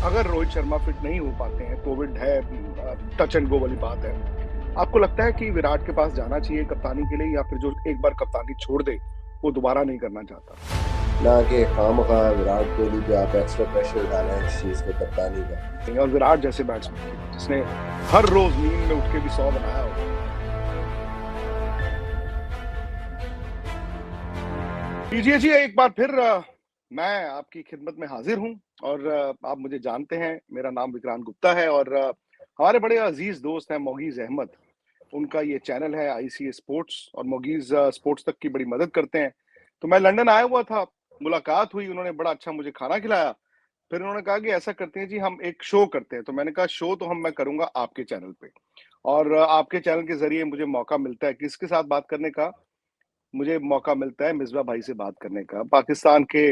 अगर रोहित शर्मा फिट नहीं हो पाते हैं, कोविड है, टच एंड गो वाली बात है, आपको लगता है कि विराट के पास जाना चाहिए कप्तानी के लिए, या फिर जो एक बार कप्तानी छोड़ दे वो दोबारा नहीं करना चाहता? ना कि खामखा विराट कोहली पे आप एक्स्ट्रा प्रेशर डालें इस चीज़ को कप्तानी का। और विराट जैसे बैट्समैन जिसने हर रोज नींद में उठ के भी 100 बनाया हो। कीजिए जी एक बार फिर मैं आपकी खिदमत में हाजिर हूं। और आप मुझे जानते हैं, मेरा नाम विक्रांत गुप्ता है। और हमारे बड़े अजीज दोस्त हैं मोगीज अहमद। उनका ये चैनल है आईसीए स्पोर्ट्स, और मोगीज स्पोर्ट्स तक की बड़ी मदद करते हैं। तो मैं लंदन आया हुआ था, मुलाकात हुई, उन्होंने बड़ा अच्छा मुझे खाना खिलाया। फिर उन्होंने कहा कि ऐसा करते हैं जी, हम एक शो करते हैं। तो मैंने कहा शो तो मैं करूंगा आपके चैनल पे। और आपके चैनल के जरिए मुझे मौका मिलता है किसके साथ बात करने का? मुझे मौका मिलता है मिसबा भाई से बात करने का। पाकिस्तान के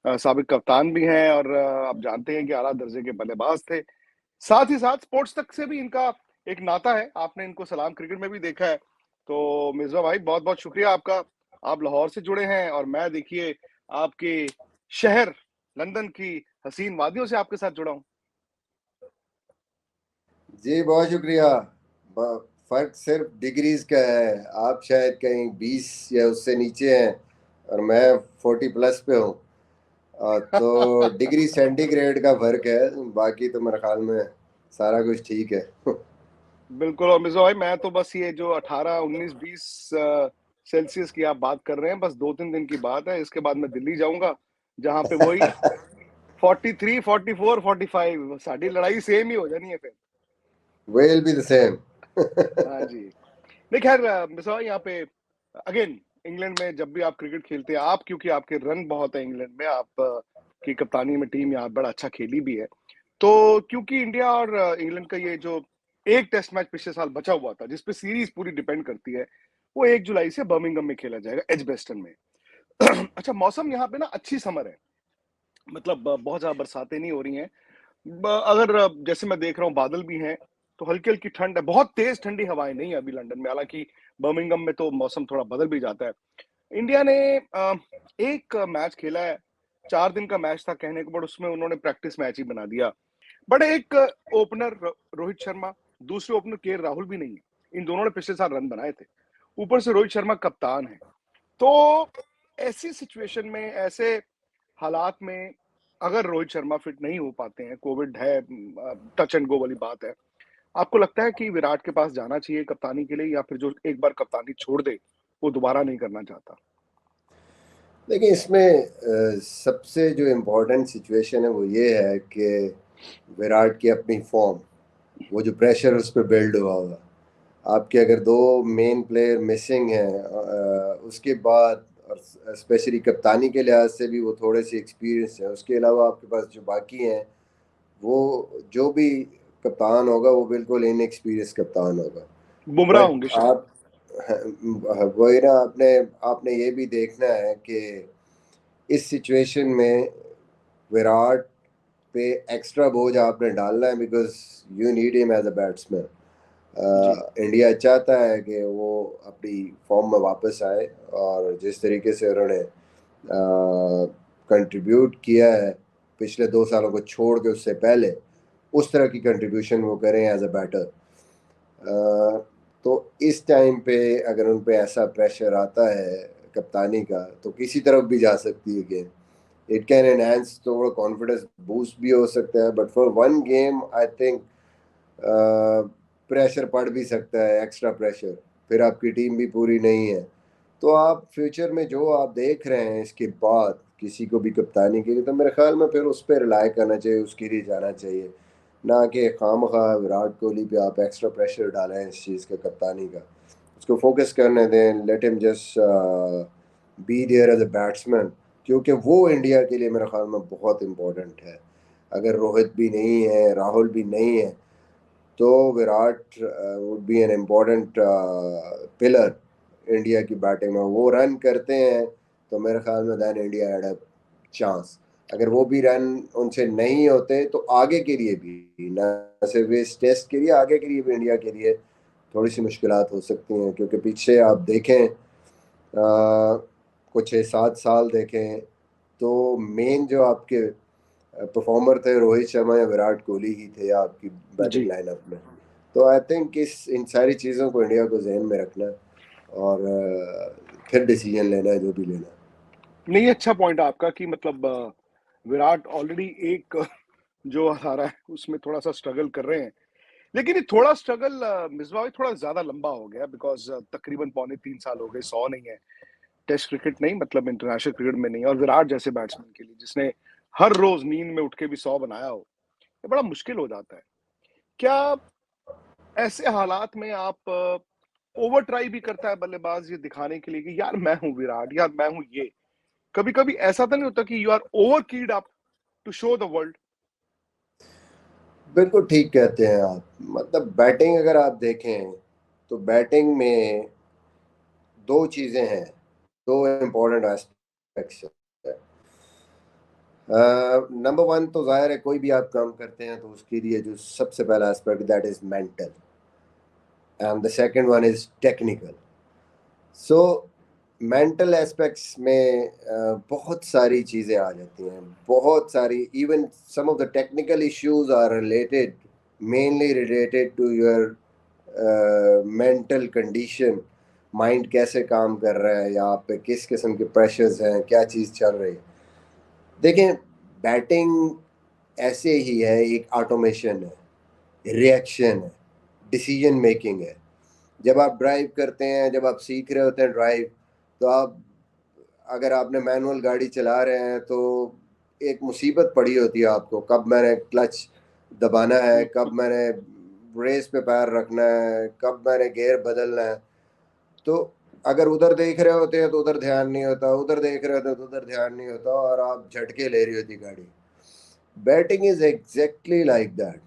साबिक कप्तान भी हैं, और आप जानते हैं कि आला दर्जे के बल्लेबाज थे। साथ ही साथ स्पोर्ट्स तक से भी इनका एक नाता है। आपने इनको सलाम क्रिकेट में भी देखा है। तो मिसबा भाई, बहुत बहुत शुक्रिया आपका। आप लाहौर से जुड़े हैं, और मैं देखिए आपके शहर लंदन की हसीन वादियों से आपके साथ जुड़ा हूं। जी बहुत शुक्रिया। फ़र्क सिर्फ डिग्रीज का है, आप शायद कहीं 20 या उससे नीचे हैं और मैं 40 प्लस पे हूँ। तो डिग्री सेंटीग्रेड का फर्क है, बाकी तो मेरे ख्याल में सारा कुछ ठीक है। बिल्कुल। और मिसबा भाई, मैं तो बस ये जो 18 19 20 सेल्सियस की आप बात कर रहे हैं, बस 2-3 दिन की बात है। इसके बाद मैं दिल्ली जाऊंगा, जहां पे वही 43 44 45 साड़ी लड़ाई सेम ही हो जानी है फिर। Will be the same. हाँ जी। नहीं खैर, मिसबा भाई, यहाँ पे अगेन इंग्लैंड में जब भी आप क्रिकेट खेलते हैं, आप क्योंकि आपके रन बहुत है इंग्लैंड में, आप की कप्तानी में टीम यहाँ बड़ा अच्छा खेली भी है। तो क्योंकि इंडिया और इंग्लैंड का ये जो एक टेस्ट मैच पिछले साल बचा हुआ था, जिसपे सीरीज पूरी डिपेंड करती है, वो 1 जुलाई से बर्मिंघम में खेला जाएगा, एजबेस्टन में। अच्छा, मौसम यहाँ पे ना अच्छी समर है। मतलब बहुत ज्यादा बरसातें नहीं हो रही हैं। अगर जैसे मैं देख रहा हूँ बादल भी हैं, तो हल्की हल्की ठंड है। बहुत तेज ठंडी हवाएं नहीं है अभी लंदन में, हालांकि बर्मिंघम में तो मौसम थोड़ा बदल भी जाता है। इंडिया ने एक मैच खेला है, 4 दिन का मैच था कहने को, बट उसमें उन्होंने प्रैक्टिस मैच ही बना दिया। बट एक ओपनर रोहित शर्मा, दूसरे ओपनर के राहुल भी नहीं है। इन दोनों ने पिछले साल रन बनाए थे। ऊपर से रोहित शर्मा कप्तान है। तो ऐसी सिचुएशन में, ऐसे हालात में, अगर रोहित शर्मा फिट नहीं हो पाते हैं, कोविड है, टच एंड गो वाली बात है, आपको लगता है कि विराट के पास जाना चाहिए कप्तानी के लिए, या फिर जो एक बार कप्तानी छोड़ दे वो दोबारा नहीं करना चाहता? देखिए इसमें सबसे जो इम्पोर्टेंट सिचुएशन है वो ये है कि विराट की अपनी फॉर्म, वो जो प्रेशर उस पर बिल्ड हुआ होगा। आपके अगर दो मेन प्लेयर मिसिंग हैं उसके बाद, और स्पेशली कप्तानी के लिहाज से भी वो थोड़े से एक्सपीरियंस हैं, उसके अलावा आपके पास जो बाकी हैं वो, जो भी कप्तान होगा वो बिल्कुल इनएक्सपीरियंस कप्तान होगा। बुमराह बट होंगे शायद। आप वही ना, आपने आपने ये भी देखना है कि इस सिचुएशन में विराट पे एक्स्ट्रा बोझ आपने डालना है, because you need him as a batsman. जी। इंडिया चाहता है कि वो अपनी फॉर्म में वापस आए, और जिस तरीके से उन्होंने कंट्रीब्यूट किया है पिछले 2 सालों को छोड़ के उससे पहले, उस तरह की कंट्रीब्यूशन वो करें एज अ बैटर। तो इस टाइम पे अगर उन पे ऐसा प्रेशर आता है कप्तानी का, तो किसी तरफ भी जा सकती है गेम। इट कैन एनहांस, थोड़ा कॉन्फिडेंस बूस्ट भी हो सकता है, but for one game I think pressure पड़ भी सकता है, एक्स्ट्रा प्रेशर। फिर आपकी टीम भी पूरी नहीं है। तो आप फ्यूचर में जो आप देख रहे हैं इसके बाद किसी को भी कप्तानी के लिए, तो मेरे ख्याल में फिर उस पर रिलाई करना चाहिए, उसके लिए जाना चाहिए। ना कि खामखा विराट कोहली पे आप एक्स्ट्रा प्रेशर डालें इस चीज़ का, कप्तानी का। उसको फोकस करने दें, let him just be there as a batsman, क्योंकि वो इंडिया के लिए मेरे ख्याल में बहुत इम्पोर्टेंट है। अगर रोहित भी नहीं है, राहुल भी नहीं है, तो Virat would be an important pillar India की बैटिंग में। वो रन करते हैं तो मेरे ख्याल में then India had a chance. अगर वो भी रन उनसे नहीं होते तो आगे के लिए भी, ना सिर्फ इस टेस्ट के लिए, आगे के लिए भी इंडिया के लिए थोड़ी सी मुश्किलात हो सकती हैं। क्योंकि पीछे आप देखें, कुछ 6-7 साल देखें, तो मेन जो आपके परफॉर्मर थे रोहित शर्मा या विराट कोहली ही थे आपकी बैटिंग जी। लाइनअप में। तो आई थिंक इन सारी चीज़ों को इंडिया को जहन में रखना है और फिर डिसीजन लेना है जो भी लेना है। नहीं, अच्छा पॉइंट आपका कि मतलब विराट ऑलरेडी एक जो हरारा है उसमें थोड़ा-सा स्ट्रगल कर रहे हैं। लेकिन ये थोड़ा स्ट्रगल मिसबा भाई थोड़ा ज़्यादा लंबा हो गया बिकॉज़ तकरीबन पौने 3 साल हो गए, 100 नहीं है। टेस्ट क्रिकेट नहीं मतलब इंटरनेशनल क्रिकेट में नहीं, और विराट जैसे बैट्समैन के लिए जिसने हर रोज़ नींद में उठ के भी 100 बनाया हो, ये बड़ा मुश्किल हो जाता है। क्या ऐसे हालात में आप ओवर ट्राई भी करता है बल्लेबाज ये दिखाने के लिए कि यार मैं हूँ विराट, यार मैं हूँ ये? कभी-कभी ऐसा तो नहीं होता कि you are over keyed up to show the world? बिल्कुल ठीक कहते हैं आप। मतलब बैटिंग अगर आप देखें तो बैटिंग में दो चीज़ें हैं, दो इम्पोर्टेंट एस्पेक्ट्स हैं। नंबर वन तो ज़ाहिर है कोई भी आप काम करते हैं तो उसके लिए जो सबसे पहला aspect that is mental and the second one is technical. So mental aspects में बहुत सारी चीज़ें आ जाती हैं, बहुत सारी। Even some of the technical issues are related, mainly related to your mental condition. Mind कैसे काम कर रहा है, या आप पे किस किस्म के प्रेशर्स हैं, क्या चीज़ चल रही है। देखें, बैटिंग ऐसे ही है, एक ऑटोमेशन है, रिएक्शन है, डिसीजन मेकिंग है। जब आप ड्राइव करते हैं, जब आप सीख रहे होते हैं ड्राइव, तो आप, अगर आपने मैनुअल गाड़ी चला रहे हैं तो एक मुसीबत पड़ी होती है आपको, कब मैंने क्लच दबाना है, कब मैंने रेस पे पैर रखना है, कब मैंने गियर बदलना है। तो अगर उधर देख रहे होते हैं तो उधर ध्यान नहीं होता, उधर देख रहे होते हैं तो उधर ध्यान नहीं होता, और आप झटके ले रही होती गाड़ी। Batting is exactly like that.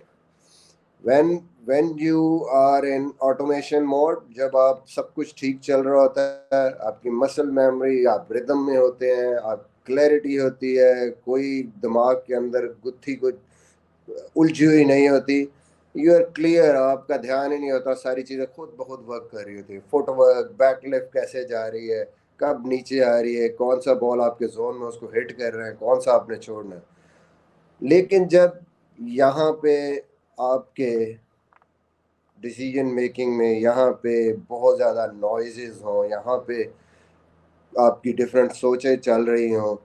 when you are in automation mode, जब आप सब कुछ ठीक चल रहा होता है, आपकी मसल मेमोरी, आप रिदम में होते हैं, आप क्लैरिटी होती है, कोई दिमाग के अंदर गुत्थी कुछ उलझी हुई नहीं होती, यू आर क्लियर, आपका ध्यान ही नहीं होता, सारी चीज़ें खुद ब खुद वर्क कर रही होती है। फुटवर्क, बैक लिफ्ट कैसे जा रही है, कब नीचे आ रही है, कौन सा बॉल आपके जोन में उसको हिट कर रहे हैं, कौन सा आपने छोड़ना है। लेकिन जब यहाँ पे आपके डिसीजन मेकिंग में यहाँ पे बहुत ज़्यादा नॉइजेस हों, यहाँ पे आपकी डिफरेंट सोचें चल रही हों,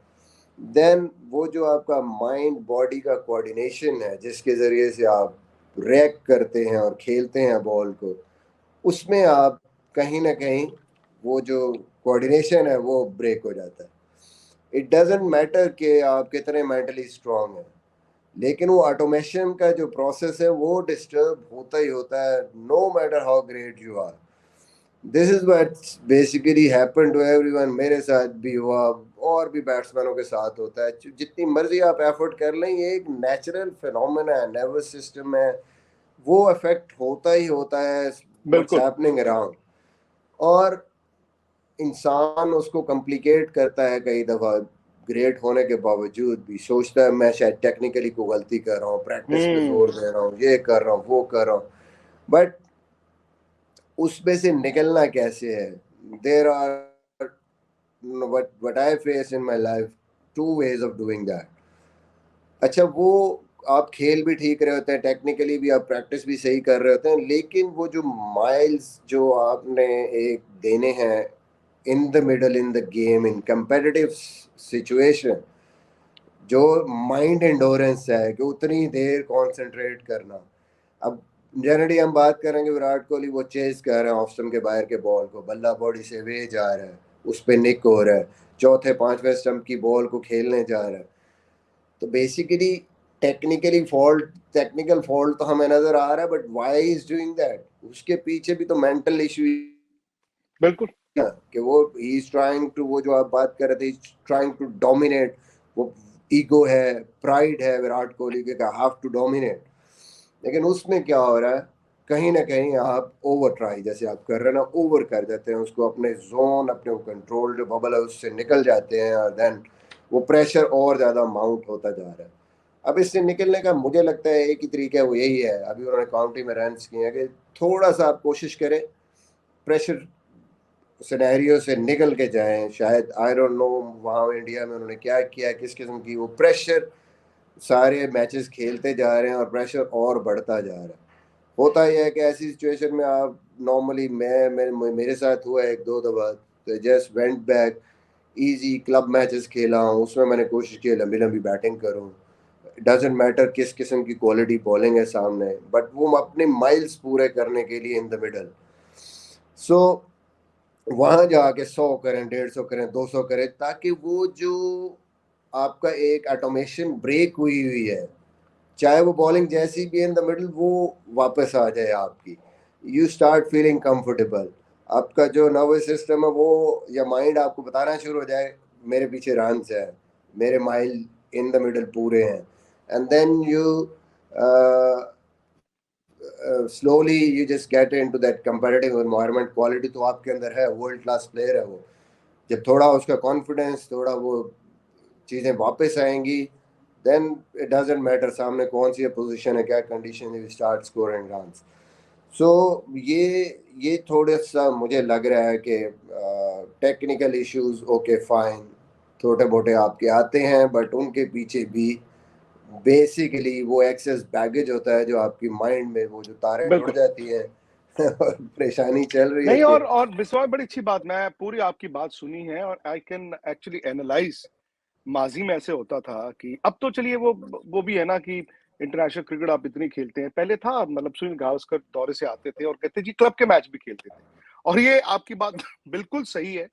देन वो जो आपका माइंड बॉडी का कोऑर्डिनेशन है, जिसके ज़रिए से आप रिएक्ट करते हैं और खेलते हैं बॉल को, उसमें आप कहीं ना कहीं वो जो कोऑर्डिनेशन है वो ब्रेक हो जाता है। इट डजेंट मैटर कि आप कितने मेंटली स्ट्रांग हैं, लेकिन वो ऑटोमेशन का जो प्रोसेस है वो डिस्टर्ब होता ही होता है, no matter how great you are. This is what basically happen to everyone. मेरे साथ भी हुआ, और भी बैट्समैनों के साथ होता है। जितनी मर्जी आप एफर्ट कर लें, ये एक नेचुरल फिनोमेना है, नर्वस सिस्टम है, वो अफेक्ट होता ही होता है, व्हाट्स बिल्कुल। Happening around. और इंसान उसको कॉम्प्लिकेट करता है कई दफ़ा, ग्रेट होने के बावजूद भी सोचता है मैं शायद टेक्निकली को गलती कर रहा हूँ, प्रैक्टिस पे जोर हुँ। दे रहा हूँ, ये कर रहा हूँ, वो कर रहा हूँ, बट उसमें से निकलना कैसे है। There are, what I face in my life, two ways of doing that। अच्छा, वो आप खेल भी ठीक रहे होते हैं, टेक्निकली भी आप प्रैक्टिस भी सही कर रहे होते हैं, लेकिन वो जो माइल्स जो आपने एक देने हैं in the middle in the game, in competitive situation, जो माइंड एंडोरेंस है कि उतनी देर कंसंट्रेट करना। अब जनरली हम बात करेंगे विराट कोहली, वो चेज कर रहे हैं ऑफ स्टंप के बाहर के बॉल को, बल्ला बॉडी से वे जा रहा है, उस पर निक हो रहा है, चौथे पांचवें स्टंप की बॉल को खेलने जा रहा है। तो बेसिकली टेक्निकल फॉल्ट तो हमें नजर आ रहा है, but why is doing that, उसके पीछे भी तो मेंटल इशू बिल्कुल। है कि वो ही इज ट्राइंग टू, वो जो आप बात कर रहे थे, ट्राइंग टू डोमिनेट। वो ईगो है, प्राइड है विराट कोहली के, हैव टू डोमिनेट। लेकिन उसमें क्या हो रहा है, कहीं ना कहीं आप ओवर ट्राई जैसे आप कर रहे हैं ना, ओवर कर देते हैं उसको, अपने जोन, अपने कंट्रोल जो बबल है उससे निकल जाते हैं, और देन वो प्रेशर और ज़्यादा माउंट होता जा रहा है। अब इससे निकलने का मुझे लगता है एक ही तरीका है, वो यही है, अभी उन्होंने काउंटी में रन किए हैं, कि थोड़ा सा आप कोशिश करें, प्रेशर सिनेरियो से निकल के जाएं। शायद आई डोंट नो वहाँ इंडिया में उन्होंने क्या किया, किस किस्म की वो प्रेशर सारे मैचेस खेलते जा रहे हैं और प्रेशर और बढ़ता जा रहा है। होता यह है कि ऐसी सिचुएशन में आप नॉर्मली मेरे साथ हुआ है एक दो दफा, तो just went back, easy club matches खेला हूँ, उसमें मैंने कोशिश की लंबी लंबी बैटिंग करूँ, डजेंट मैटर किस किस्म की क्वालिटी बॉलिंग है सामने, बट वो अपने माइल्स पूरे करने के लिए इन द मिडल, सो वहां जाके 100 करें, 150 करें, 200 करें, ताकि वो जो आपका एक ऑटोमेशन ब्रेक हुई हुई है, चाहे वो बॉलिंग जैसी भी इन द मिडल, वो वापस आ जाए आपकी, यू स्टार्ट फीलिंग कंफर्टेबल। आपका जो नर्वस सिस्टम है वो या माइंड आपको बताना शुरू हो जाए मेरे पीछे रन है, मेरे माइल इन द मिडल पूरे हैं, and then you slowly you just get into that competitive environment. Quality तो आपके अंदर है, वर्ल्ड क्लास प्लेयर है वो, जब थोड़ा उसका कॉन्फिडेंस, थोड़ा वो चीज़ें वापस आएंगी, देन इट डजेंट मैटर सामने कौन सी पोजीशन है, क्या कंडीशन है, स्टार्ट स्कोरिंग रन्स। सो ये थोड़ा सा मुझे लग रहा है कि टेक्निकल इश्यूज ओके फाइन, छोटे मोटे आपके आते हैं, बट उनके पीछे भी बेसिकली वो एक्सेस बैगेज होता है जो आपकी माइंड में वो जो तारें जुड़ बिल्कुल। जाती हैं और परेशानी चल रही है नहीं, कि और बिस्वा बड़ी अच्छी बात, मैं पूरी आपकी बात सुनी है और आई कैन एक्चुअली एनालाइज। माजी में ऐसे होता था कि अब तो चलिए वो भी है ना कि इंटरनेशनल क्रिकेट आप इतनी खेलते हैं, पहले था मतलब सुनील गावस्कर दौरे से आते थे और कहते जी क्लब के मैच भी खेलते थे। और ये आपकी बात बिल्कुल सही है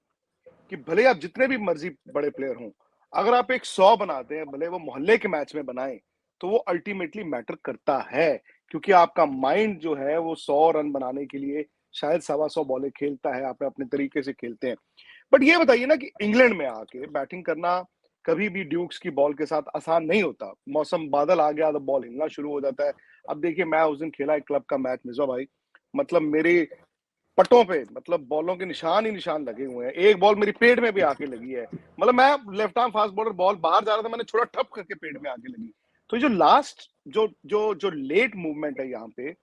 कि भले आप जितने भी मर्जी बड़े प्लेयर हों, अगर आप एक 100 बनाते हैं, भले वो मोहल्ले के मैच में बनाएं, तो वो अल्टीमेटली मैटर करता है, क्योंकि आपका माइंड जो है वो 100 रन बनाने के लिए शायद 125 बॉलें खेलता है, आप अपने तरीके से खेलते हैं। बट ये बताइए ना कि इंग्लैंड में आके बैटिंग करना कभी भी ड्यूक्स की बॉल के साथ आसान नहीं होता। मौसम बादल आ गया तो बॉल हिलना शुरू हो जाता है। अब देखिए, मैं उस दिन खेला एक क्लब का मैच मिर्जा भाई, मतलब मेरे पटों पे मतलब बॉलों के निशान ही निशान लगे हुए हैं। एक बॉल मेरी पेट में भी आके लगी है, मतलब मैं left arm fast bowler, ball बाहर जा रहा था, मैंने छोड़ा ठप करके पेट में आके लगी। तो जो लास्ट जो लेट मूवमेंट है यहाँ पे,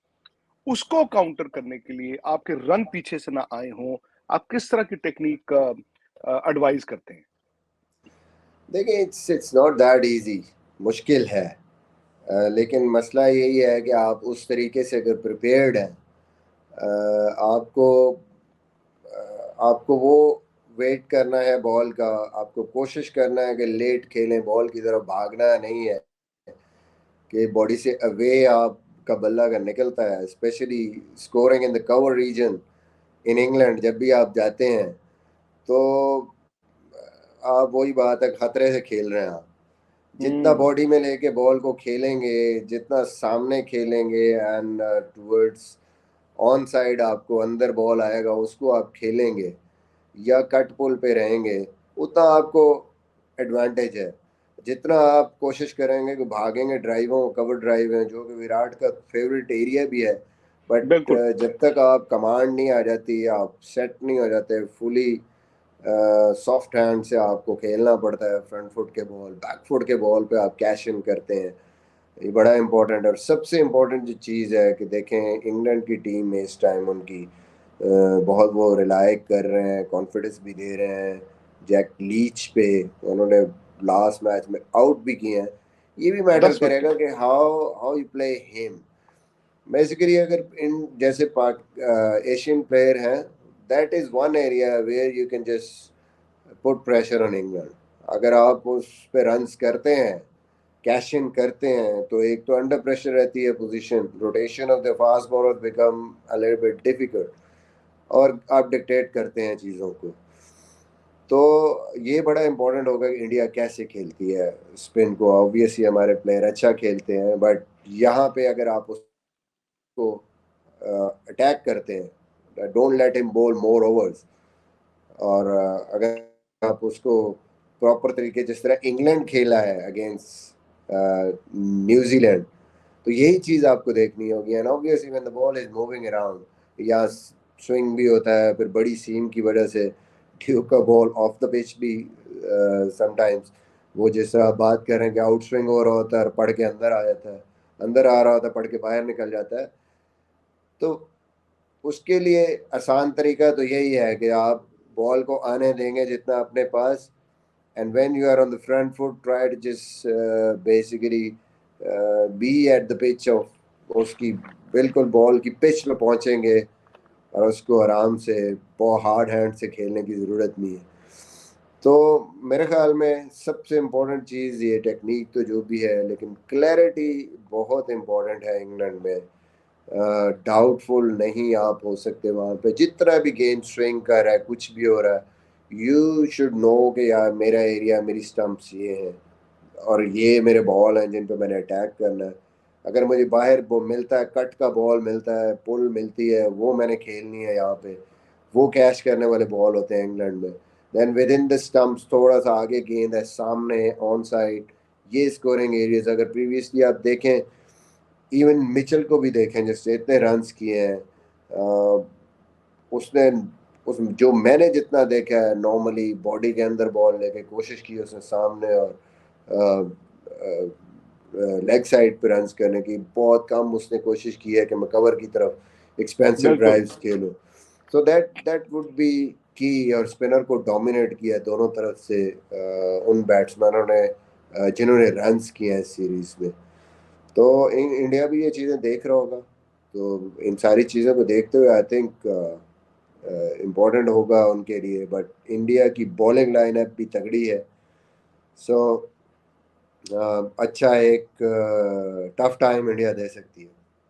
उसको काउंटर करने के लिए आपके रन पीछे से ना आए हों, आप किस तरह की टेक्निक का एडवाइस करते हैं? देखिए इट्स नॉट दैट इजी, मुश्किल है। लेकिन मसला यही है कि आप उस तरीके से अगर प्रिपेयर्ड हैं, आपको आपको वो वेट करना है बॉल का, आपको कोशिश करना है कि लेट खेलें, बॉल की तरफ भागना नहीं है कि बॉडी से अवे आपका बल्ला अगर निकलता है, specially scoring in the cover region in England, जब भी आप जाते हैं तो आप वही बात है, खतरे से खेल रहे हैं आप। जितना हम्म। बॉडी में लेके बॉल को खेलेंगे, जितना सामने खेलेंगे एंड टुवर्ड्स ऑन साइड आपको अंदर बॉल आएगा उसको आप खेलेंगे या कट पुल पे रहेंगे, उतना आपको एडवांटेज है। जितना आप कोशिश करेंगे कि भागेंगे, ड्राइवों कवर ड्राइव है जो कि विराट का फेवरेट एरिया भी है, बट बिल्कुल। जब तक आप कमांड नहीं आ जाती, आप सेट नहीं हो जाते फुली, सॉफ्ट हैंड से आपको खेलना पड़ता है, फ्रंट फुट के बॉल, बैक फुट के बॉल पे आप कैश इन करते हैं। ये बड़ा इंपॉर्टेंट है। और सबसे इम्पोर्टेंट जो चीज़ है कि देखें इंग्लैंड की टीम में इस टाइम उनकी बहुत वो रिलाई कर रहे हैं, कॉन्फिडेंस भी दे रहे हैं जैक लीच पे, उन्होंने लास्ट मैच में आउट भी किए हैं। ये भी मैटर 10 विकेट। करेगा कि how how you play him. Basically अगर इन जैसे पाक एशियन प्लेयर हैं, that is one area where you can just put pressure on England. अगर आप उस पे रन्स करते हैं, कैश इन करते हैं, तो एक तो अंडर प्रेशर रहती है position, rotation of the fast bowler become a little bit difficult, और आप डिक्टेट करते हैं चीज़ों को। तो ये बड़ा इंपॉर्टेंट होगा कि इंडिया कैसे खेलती है स्पिन को। ऑब्वियसली हमारे प्लेयर अच्छा खेलते हैं, बट यहाँ पे अगर आप उसको अटैक करते हैं, डोंट लेट हिम बोल मोर ओवर्स, और अगर आप उसको प्रॉपर तरीके जिस तरह इंग्लैंड खेला है अगेंस्ट न्यूजीलैंड, तो यही चीज़ आपको देखनी होगी। And obviously when the ball is moving around, या स्विंग भी होता है, फिर बड़ी सीम की वजह से ड्यूक का बॉल ऑफ द पिच भी समटाइम्स, वो जिस तरह आप बात कर रहे हैं कि आउट स्विंग हो रहा होता है और पढ़ के अंदर आ जाता है, अंदर आ रहा होता है पढ़ के बाहर निकल जाता है। तो उसके लिए आसान तरीका तो यही है कि आप बॉल को आने देंगे जितना अपने पास, and when you are on the front foot, try to just basically be at the pitch of उसकी बिल्कुल बॉल की पिच पे पहुंचेंगे और उसको आराम से बहुत हार्ड हैंड से खेलने की ज़रूरत नहीं है। तो मेरे ख्याल में सबसे इम्पोर्टेंट चीज़ ये टेक्निक तो जो भी है, लेकिन क्लैरिटी बहुत इम्पोर्टेंट है इंग्लैंड में। डाउटफुल नहीं आप हो सकते वहाँ पे, जितना भी गेंद स्विंग कर रहा है, कुछ भी हो रहा है, यू शुड नो कि यार मेरा एरिया, मेरी स्टंप्स ये हैं और ये मेरे बॉल हैं जिन पे मैंने अटैक करना है। अगर मुझे बाहर वो मिलता है, कट का बॉल मिलता है, पुल मिलती है, वो मैंने खेलनी है यहाँ पे। वो कैच करने वाले बॉल होते हैं इंग्लैंड में। Then within the stumps थोड़ा सा आगे गेंद है, सामने ऑन साइड, ये स्कोरिंग एरियाज। अगर प्रीवियसली आप देखें, इवन मिचेल को भी देखें जिसने इतने रन्स किए हैं, उसने उस जो मैंने जितना देखा है, नॉर्मली बॉडी के अंदर बॉल लेके कोशिश की उसने सामने और लेग साइड पे रन्स करने की। बहुत कम उसने कोशिश की है कि मैं कवर की तरफ एक्सपेंसिव बिल्कुल। ड्राइव्स खेलूं। सो दैट वुड बी की। और स्पिनर को डोमिनेट किया दोनों तरफ से उन बैट्समैनों ने जिन्होंने रन्स किए हैं इस सीरीज में। तो इंडिया भी ये चीज़ें देख रहा होगा। तो इन सारी चीज़ों को देखते हुए आई थिंक इम्पोर्टेंट होगा उनके लिए। बट इंडिया की बॉलिंग लाइनअप भी तगड़ी है। सो अच्छा एक टफ टाइम इंडिया दे सकती है।